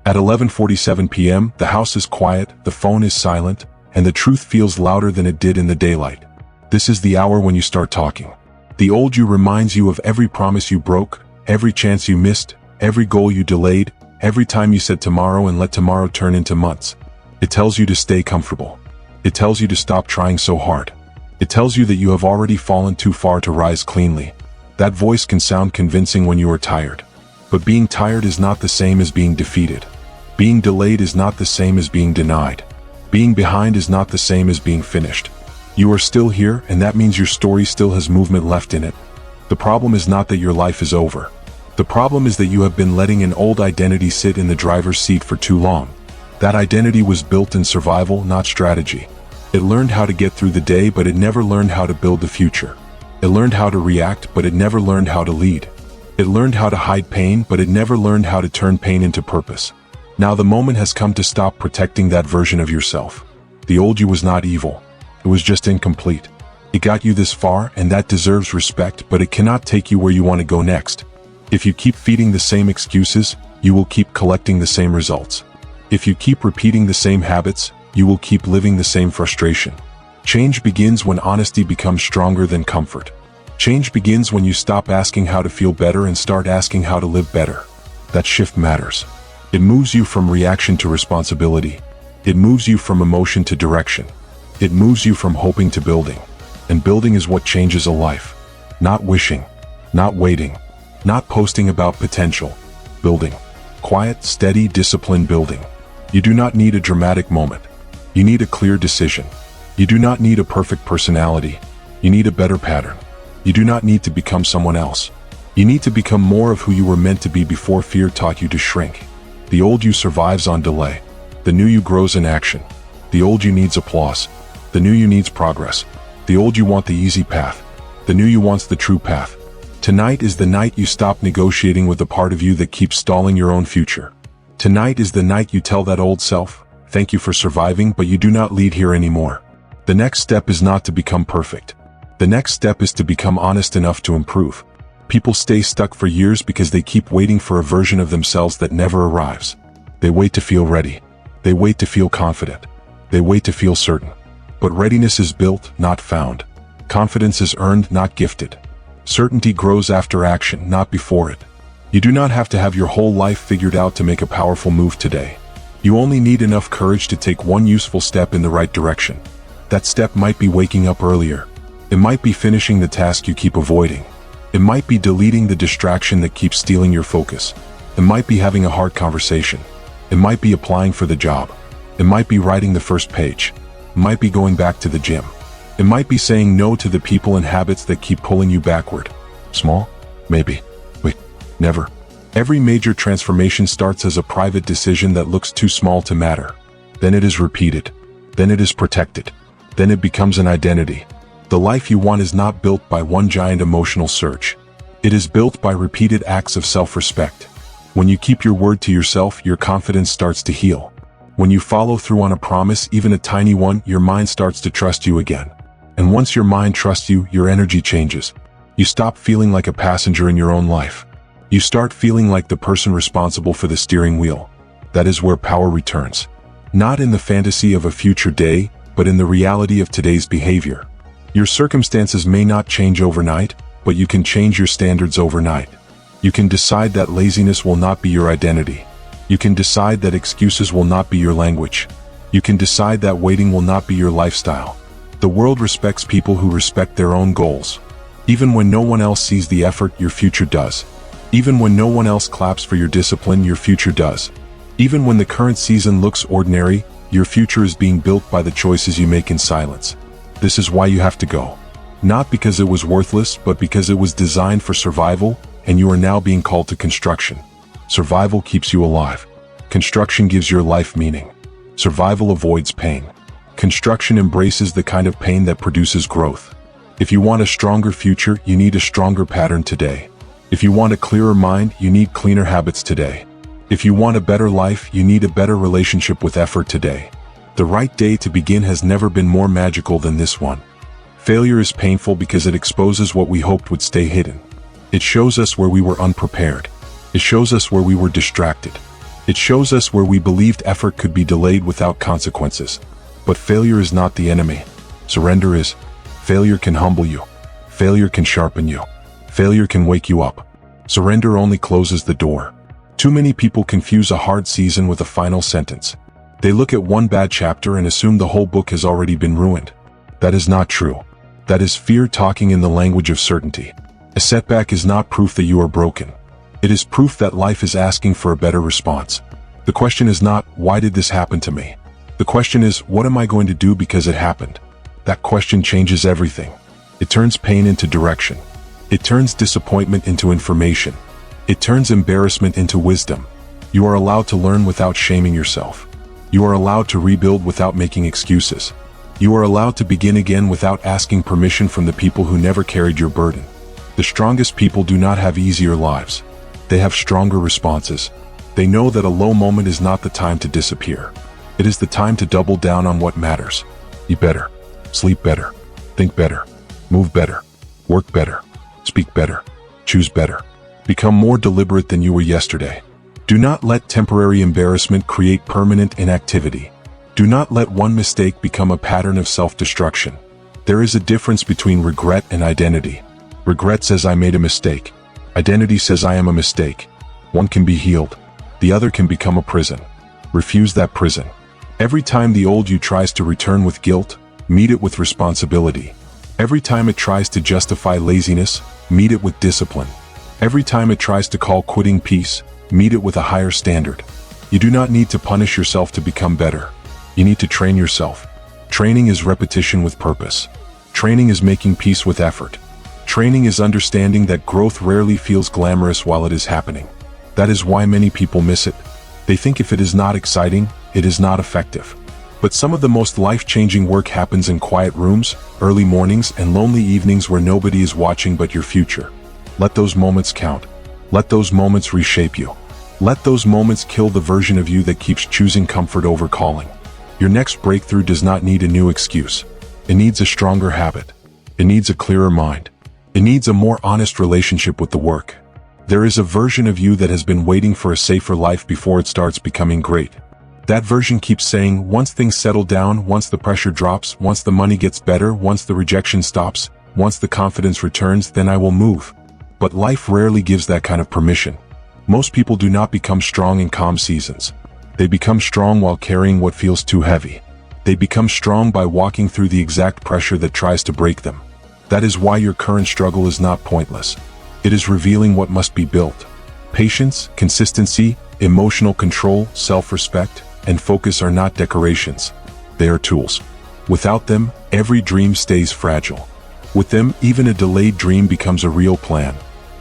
At 11:47 p.m., the house is quiet, the phone is silent, and the truth feels louder than it did in the daylight. This is the hour when you start talking. The old you reminds you of every promise you broke, every chance you missed, every goal you delayed, every time you said tomorrow and let tomorrow turn into months. It tells you to stay comfortable. It tells you to stop trying so hard. It tells you that you have already fallen too far to rise cleanly. That voice can sound convincing when you are tired. But being tired is not the same as being defeated. Being delayed is not the same as being denied. Being behind is not the same as being finished. You are still here, and that means your story still has movement left in it. The problem is not that your life is over. The problem is that you have been letting an old identity sit in the driver's seat for too long. That identity was built in survival, not strategy. It learned how to get through the day, but it never learned how to build the future. It learned how to react, but it never learned how to lead. It learned how to hide pain, but it never learned how to turn pain into purpose. Now the moment has come to stop protecting that version of yourself. The old you was not evil. It was just incomplete. It got you this far, and that deserves respect, but it cannot take you where you want to go next. If you keep feeding the same excuses, you will keep collecting the same results. If you keep repeating the same habits, you will keep living the same frustration. Change begins when honesty becomes stronger than comfort. Change begins when you stop asking how to feel better and start asking how to live better. That shift matters. It moves you from reaction to responsibility. It moves you from emotion to direction. It moves you from hoping to building. And building is what changes a life. Not wishing. Not waiting. Not posting about potential. Building. Quiet, steady, disciplined building. You do not need a dramatic moment. You need a clear decision. You do not need a perfect personality. You need a better pattern. You do not need to become someone else. You need to become more of who you were meant to be before fear taught you to shrink. The old you survives on delay. The new you grows in action. The old you needs applause. The new you needs progress. The old you want the easy path. The new you wants the true path. Tonight is the night you stop negotiating with the part of you that keeps stalling your own future. Tonight is the night you tell that old self, thank you for surviving, but you do not lead here anymore. The next step is not to become perfect. The next step is to become honest enough to improve. People stay stuck for years because they keep waiting for a version of themselves that never arrives. They wait to feel ready. They wait to feel confident. They wait to feel certain. But readiness is built, not found. Confidence is earned, not gifted. Certainty grows after action, not before it. You do not have to have your whole life figured out to make a powerful move today. You only need enough courage to take one useful step in the right direction. That step might be waking up earlier. It might be finishing the task you keep avoiding. It might be deleting the distraction that keeps stealing your focus. It might be having a hard conversation. It might be applying for the job. It might be writing the first page. It might be going back to the gym. It might be saying no to the people and habits that keep pulling you backward. Small? Maybe. Wait, never. Every major transformation starts as a private decision that looks too small to matter. Then it is repeated. Then it is protected. Then it becomes an identity. The life you want is not built by one giant emotional surge. It is built by repeated acts of self-respect. When you keep your word to yourself, your confidence starts to heal. When you follow through on a promise, even a tiny one, your mind starts to trust you again. And once your mind trusts you, your energy changes. You stop feeling like a passenger in your own life. You start feeling like the person responsible for the steering wheel. That is where power returns. Not in the fantasy of a future day, but in the reality of today's behavior. Your circumstances may not change overnight, but you can change your standards overnight. You can decide that laziness will not be your identity. You can decide that excuses will not be your language. You can decide that waiting will not be your lifestyle. The world respects people who respect their own goals. Even when no one else sees the effort, your future does. Even when no one else claps for your discipline, your future does. Even when the current season looks ordinary, your future is being built by the choices you make in silence. This is why you have to go. Not because it was worthless, but because it was designed for survival, and you are now being called to construction. Survival keeps you alive. Construction gives your life meaning. Survival avoids pain. Construction embraces the kind of pain that produces growth. If you want a stronger future, you need a stronger pattern today. If you want a clearer mind, you need cleaner habits today. If you want a better life, you need a better relationship with effort today. The right day to begin has never been more magical than this one. Failure is painful because it exposes what we hoped would stay hidden. It shows us where we were unprepared. It shows us where we were distracted. It shows us where we believed effort could be delayed without consequences. But failure is not the enemy. Surrender is. Failure can humble you. Failure can sharpen you. Failure can wake you up. Surrender only closes the door. Too many people confuse a hard season with a final sentence. They look at one bad chapter and assume the whole book has already been ruined. That is not true. That is fear talking in the language of certainty. A setback is not proof that you are broken. It is proof that life is asking for a better response. The question is not, why did this happen to me? The question is, what am I going to do because it happened? That question changes everything. It turns pain into direction. It turns disappointment into information. It turns embarrassment into wisdom. You are allowed to learn without shaming yourself. You are allowed to rebuild without making excuses. You are allowed to begin again without asking permission from the people who never carried your burden. The strongest people do not have easier lives. They have stronger responses. They know that a low moment is not the time to disappear. It is the time to double down on what matters. Eat better. Sleep better. Think better. Move better. Work better. Speak better. Choose better. Become more deliberate than you were yesterday. Do not let temporary embarrassment create permanent inactivity. Do not let one mistake become a pattern of self-destruction. There is a difference between regret and identity. Regret says I made a mistake. Identity says I am a mistake. One can be healed. The other can become a prison. Refuse that prison. Every time the old you tries to return with guilt, meet it with responsibility. Every time it tries to justify laziness, meet it with discipline. Every time it tries to call quitting peace, meet it with a higher standard. You do not need to punish yourself to become better. You need to train yourself. Training is repetition with purpose. Training is making peace with effort. Training is understanding that growth rarely feels glamorous while it is happening. That is why many people miss it. They think if it is not exciting, it is not effective. But some of the most life-changing work happens in quiet rooms, early mornings, and lonely evenings where nobody is watching but your future. Let those moments count. Let those moments reshape you. Let those moments kill the version of you that keeps choosing comfort over calling. Your next breakthrough does not need a new excuse. It needs a stronger habit. It needs a clearer mind. It needs a more honest relationship with the work. There is a version of you that has been waiting for a safer life before it starts becoming great. That version keeps saying, once things settle down, once the pressure drops, once the money gets better, once the rejection stops, once the confidence returns, then I will move. But life rarely gives that kind of permission. Most people do not become strong in calm seasons. They become strong while carrying what feels too heavy. They become strong by walking through the exact pressure that tries to break them. That is why your current struggle is not pointless. It is revealing what must be built. Patience, consistency, emotional control, self-respect, and focus are not decorations. They are tools. Without them, every dream stays fragile. With them, even a delayed dream becomes a real plan.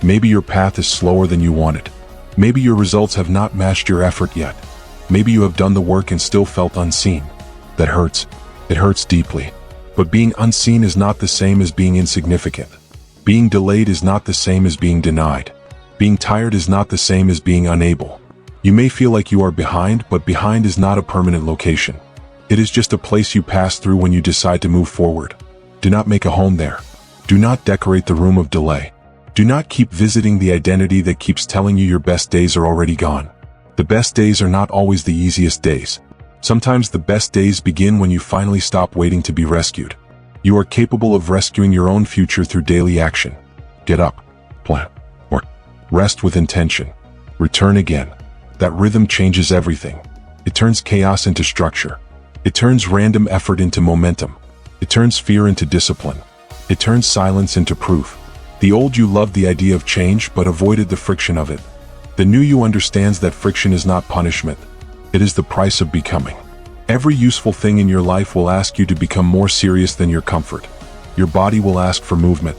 Maybe your path is slower than you wanted. Maybe your results have not matched your effort yet. Maybe you have done the work and still felt unseen. That hurts. It hurts deeply. But being unseen is not the same as being insignificant. Being delayed is not the same as being denied. Being tired is not the same as being unable. You may feel like you are behind, but behind is not a permanent location. It is just a place you pass through when you decide to move forward. Do not make a home there. Do not decorate the room of delay. Do not keep visiting the identity that keeps telling you your best days are already gone. The best days are not always the easiest days. Sometimes the best days begin when you finally stop waiting to be rescued. You are capable of rescuing your own future through daily action. Get up, plan, work, rest with intention, return again. That rhythm changes everything. It turns chaos into structure. It turns random effort into momentum. It turns fear into discipline. It turns silence into proof. The old you loved the idea of change but avoided the friction of it. The new you understands that friction is not punishment. It is the price of becoming. Every useful thing in your life will ask you to become more serious than your comfort. Your body will ask for movement.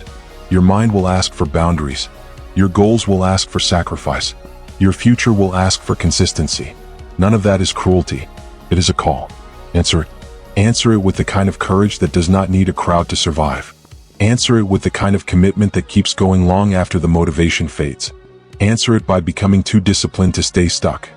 Your mind will ask for boundaries. Your goals will ask for sacrifice. Your future will ask for consistency. None of that is cruelty. It is a call. Answer it. Answer it with the kind of courage that does not need a crowd to survive. Answer it with the kind of commitment that keeps going long after the motivation fades. Answer it by becoming too disciplined to stay stuck.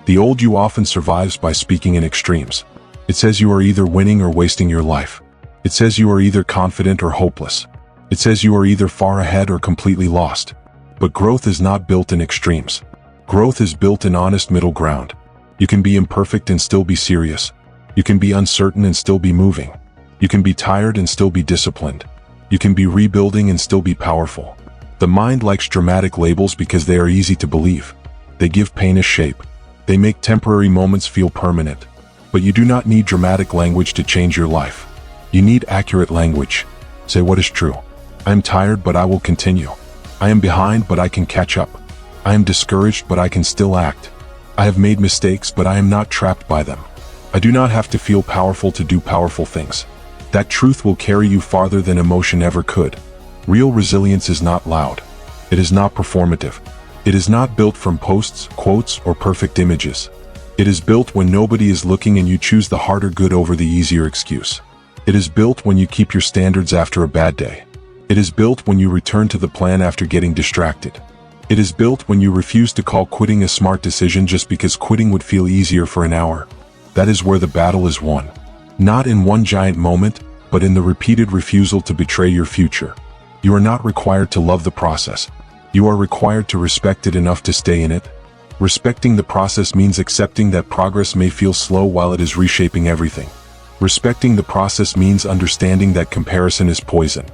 The old you often survives by speaking in extremes. It says you are either winning or wasting your life. It says you are either confident or hopeless. It says you are either far ahead or completely lost. But growth is not built in extremes. Growth is built in honest middle ground. You can be imperfect and still be serious. You can be uncertain and still be moving. You can be tired and still be disciplined. You can be rebuilding and still be powerful. The mind likes dramatic labels because they are easy to believe. They give pain a shape. They make temporary moments feel permanent. But you do not need dramatic language to change your life. You need accurate language. Say what is true. I am tired, but I will continue. I am behind, but I can catch up. I am discouraged, but I can still act. I have made mistakes, but I am not trapped by them. I do not have to feel powerful to do powerful things. That truth will carry you farther than emotion ever could. Real resilience is not loud. It is not performative. It is not built from posts, quotes, or perfect images. It is built when nobody is looking and you choose the harder good over the easier excuse. It is built when you keep your standards after a bad day. It is built when you return to the plan after getting distracted. It is built when you refuse to call quitting a smart decision just because quitting would feel easier for an hour. That is where the battle is won. Not in one giant moment, but in the repeated refusal to betray your future. You are not required to love the process. You are required to respect it enough to stay in it. Respecting the process means accepting that progress may feel slow while it is reshaping everything. Respecting the process means understanding that comparison is poison.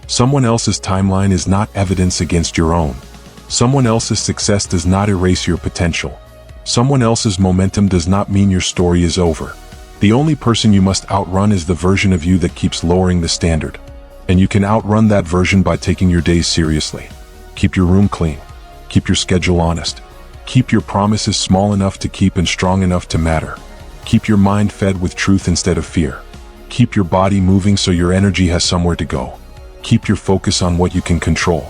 Someone else's timeline is not evidence against your own. Someone else's success does not erase your potential. Someone else's momentum does not mean your story is over. The only person you must outrun is the version of you that keeps lowering the standard. And you can outrun that version by taking your days seriously. Keep your room clean. Keep your schedule honest. Keep your promises small enough to keep and strong enough to matter. Keep your mind fed with truth instead of fear. Keep your body moving so your energy has somewhere to go. Keep your focus on what you can control.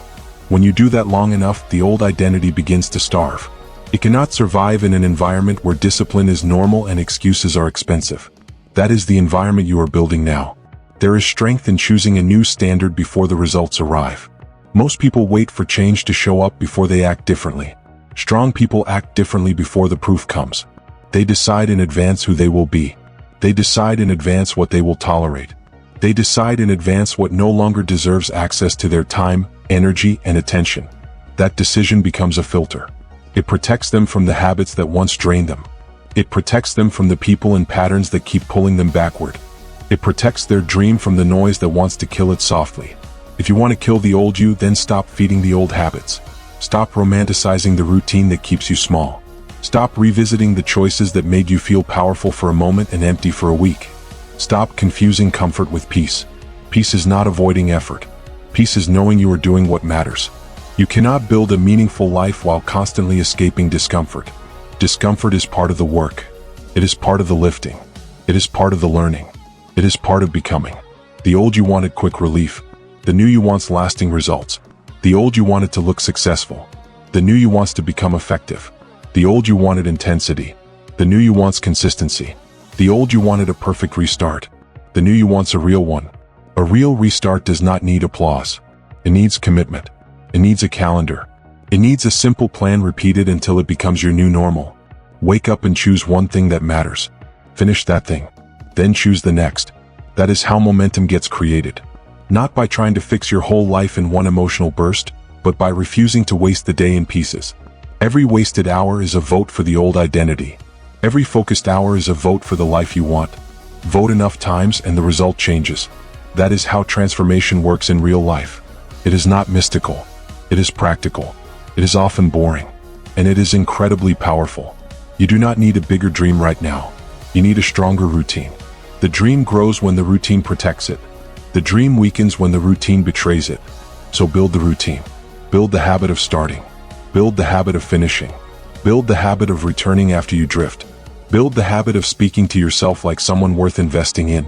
When you do that long enough, the old identity begins to starve. It cannot survive in an environment where discipline is normal and excuses are expensive. That is the environment you are building now. There is strength in choosing a new standard before the results arrive. Most people wait for change to show up before they act differently. Strong people act differently before the proof comes. They decide in advance who they will be. They decide in advance what they will tolerate. They decide in advance what no longer deserves access to their time, energy, and attention. That decision becomes a filter. It protects them from the habits that once drained them. It protects them from the people and patterns that keep pulling them backward. It protects their dream from the noise that wants to kill it softly. If you want to kill the old you, then stop feeding the old habits. Stop romanticizing the routine that keeps you small. Stop revisiting the choices that made you feel powerful for a moment and empty for a week. Stop confusing comfort with peace. Peace is not avoiding effort. Peace is knowing you are doing what matters. You cannot build a meaningful life while constantly escaping discomfort. Discomfort is part of the work. It is part of the lifting. It is part of the learning. It is part of becoming. The old you wanted quick relief. The new you wants lasting results. The old you wanted to look successful. The new you wants to become effective. The old you wanted intensity. The new you wants consistency. The old you wanted a perfect restart. The new you wants a real one. A real restart does not need applause. It needs commitment. It needs a calendar. It needs a simple plan repeated until it becomes your new normal. Wake up and choose one thing that matters. Finish that thing. Then choose the next. That is how momentum gets created. Not by trying to fix your whole life in one emotional burst, but by refusing to waste the day in pieces. Every wasted hour is a vote for the old identity. Every focused hour is a vote for the life you want. Vote enough times and the result changes. That is how transformation works in real life. It is not mystical. It is practical. It is often boring. And it is incredibly powerful. You do not need a bigger dream right now. You need a stronger routine. The dream grows when the routine protects it. The dream weakens when the routine betrays it. So build the routine. Build the habit of starting. Build the habit of finishing. Build the habit of returning after you drift. Build the habit of speaking to yourself like someone worth investing in.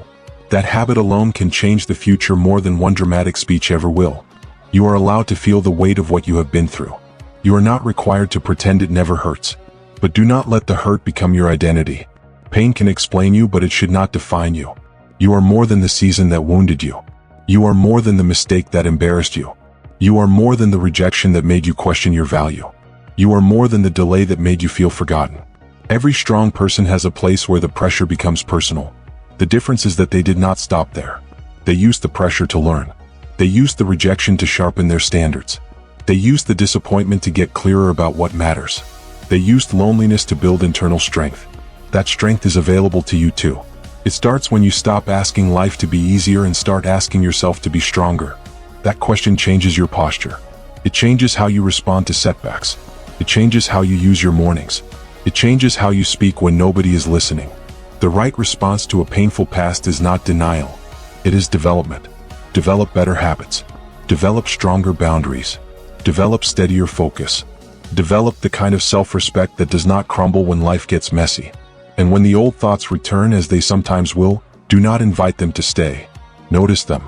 That habit alone can change the future more than one dramatic speech ever will. You are allowed to feel the weight of what you have been through. You are not required to pretend it never hurts. But do not let the hurt become your identity. Pain can explain you, but it should not define you. You are more than the season that wounded you. You are more than the mistake that embarrassed you. You are more than the rejection that made you question your value. You are more than the delay that made you feel forgotten. Every strong person has a place where the pressure becomes personal. The difference is that they did not stop there. They used the pressure to learn. They used the rejection to sharpen their standards. They used the disappointment to get clearer about what matters. They used loneliness to build internal strength. That strength is available to you too. It starts when you stop asking life to be easier and start asking yourself to be stronger. That question changes your posture. It changes how you respond to setbacks. It changes how you use your mornings. It changes how you speak when nobody is listening. The right response to a painful past is not denial. It is development. Develop better habits. Develop stronger boundaries. Develop steadier focus. Develop the kind of self-respect that does not crumble when life gets messy. And when the old thoughts return, as they sometimes will, do not invite them to stay. Notice them.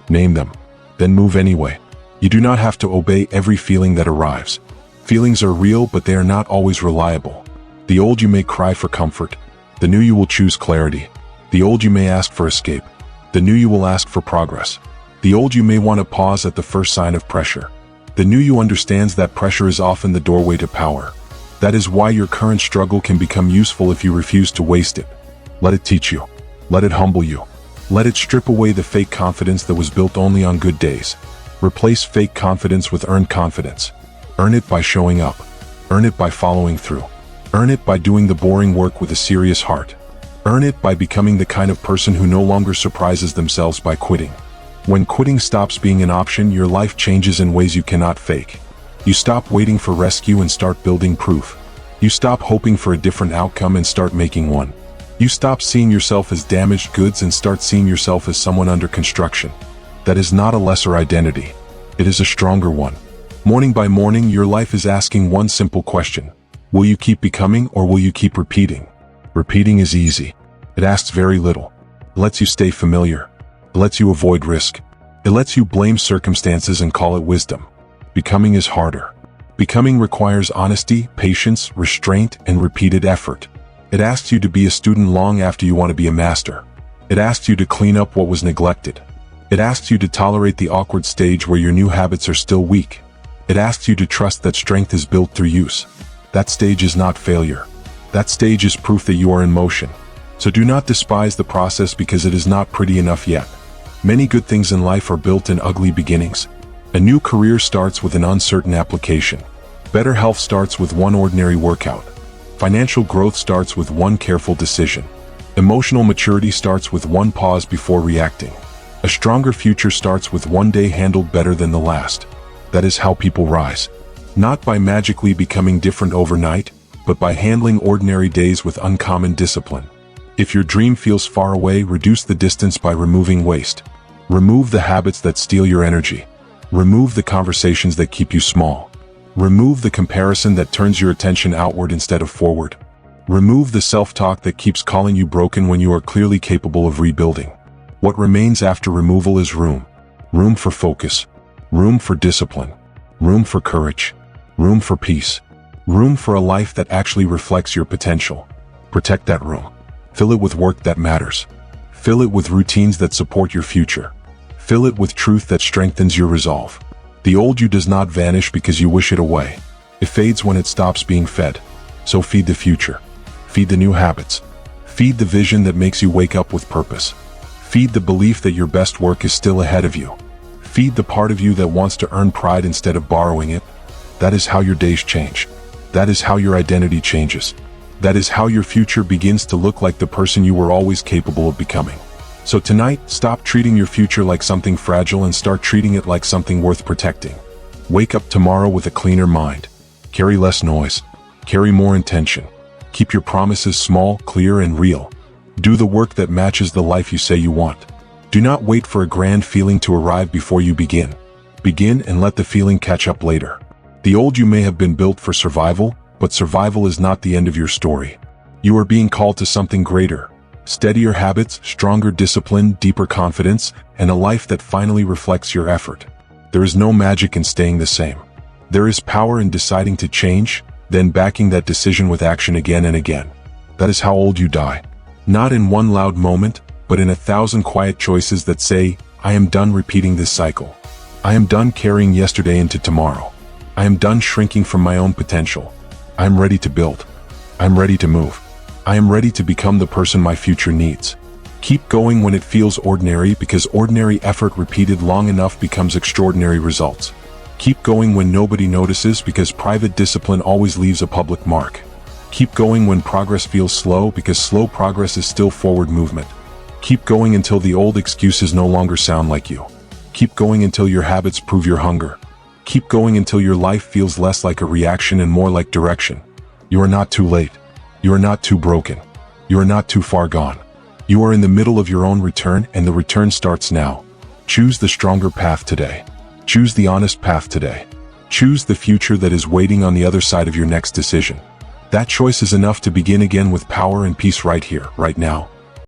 Name them. Then move anyway. You do not have to obey every feeling that arrives. Feelings are real, but they are not always reliable. The old you may cry for comfort. The new you will choose clarity. The old you may ask for escape. The new you will ask for progress. The old you may want to pause at the first sign of pressure. The new you understands that pressure is often the doorway to power. That is why your current struggle can become useful if you refuse to waste it. Let it teach you. Let it humble you. Let it strip away the fake confidence that was built only on good days. Replace fake confidence with earned confidence. Earn it by showing up. Earn it by following through. Earn it by doing the boring work with a serious heart. Earn it by becoming the kind of person who no longer surprises themselves by quitting. When quitting stops being an option, your life changes in ways you cannot fake. You stop waiting for rescue and start building proof. You stop hoping for a different outcome and start making one. You stop seeing yourself as damaged goods and start seeing yourself as someone under construction. That is not a lesser identity. It is a stronger one. Morning by morning, your life is asking one simple question. Will you keep becoming, or will you keep repeating? Repeating is easy. It asks very little. It lets you stay familiar. It lets you avoid risk. It lets you blame circumstances and call it wisdom. Becoming is harder. Becoming requires honesty, patience, restraint, and repeated effort. It asks you to be a student long after you want to be a master. It asks you to clean up what was neglected. It asks you to tolerate the awkward stage where your new habits are still weak. It asks you to trust that strength is built through use. That stage is not failure. That stage is proof that you are in motion. So do not despise the process because it is not pretty enough yet. Many good things in life are built in ugly beginnings. A new career starts with an uncertain application. Better health starts with one ordinary workout. Financial growth starts with one careful decision. Emotional maturity starts with one pause before reacting. A stronger future starts with one day handled better than the last. That is how people rise. Not by magically becoming different overnight, but by handling ordinary days with uncommon discipline. If your dream feels far away, reduce the distance by removing waste. Remove the habits that steal your energy. Remove the conversations that keep you small. Remove the comparison that turns your attention outward instead of forward. Remove the self-talk that keeps calling you broken when you are clearly capable of rebuilding. What remains after removal is room. Room for focus. Room for discipline. Room for courage. Room for peace. Room for a life that actually reflects your potential. Protect that room. Fill it with work that matters. Fill it with routines that support your future. Fill it with truth that strengthens your resolve. The old you does not vanish because you wish it away. It fades when it stops being fed. So feed the future. Feed the new habits. Feed the vision that makes you wake up with purpose. Feed the belief that your best work is still ahead of you. Feed the part of you that wants to earn pride instead of borrowing it. That is how your days change. That is how your identity changes. That is how your future begins to look like the person you were always capable of becoming. So tonight, stop treating your future like something fragile and start treating it like something worth protecting. Wake up tomorrow with a cleaner mind. Carry less noise. Carry more intention. Keep your promises small, clear, and real. Do the work that matches the life you say you want. Do not wait for a grand feeling to arrive before you begin. Begin and let the feeling catch up later. The old you may have been built for survival, but survival is not the end of your story. You are being called to something greater. Steadier habits, stronger discipline, deeper confidence, and a life that finally reflects your effort. There is no magic in staying the same. There is power in deciding to change, then backing that decision with action again and again. That is how old you die. Not in one loud moment, but in 1,000 quiet choices that say, I am done repeating this cycle. I am done carrying yesterday into tomorrow. I am done shrinking from my own potential. I am ready to build. I am ready to move. I am ready to become the person my future needs. Keep going when it feels ordinary, because ordinary effort repeated long enough becomes extraordinary results. Keep going when nobody notices because private discipline always leaves a public mark. Keep going when progress feels slow because slow progress is still forward movement. Keep going until the old excuses no longer sound like you. Keep going until your habits prove your hunger. Keep going until your life feels less like a reaction and more like direction. You are not too late. You are not too broken. You are not too far gone. You are in the middle of your own return, and the return starts now. Choose the stronger path today. Choose the honest path today. Choose the future that is waiting on the other side of your next decision. That choice is enough to begin again with power and peace right here, right now.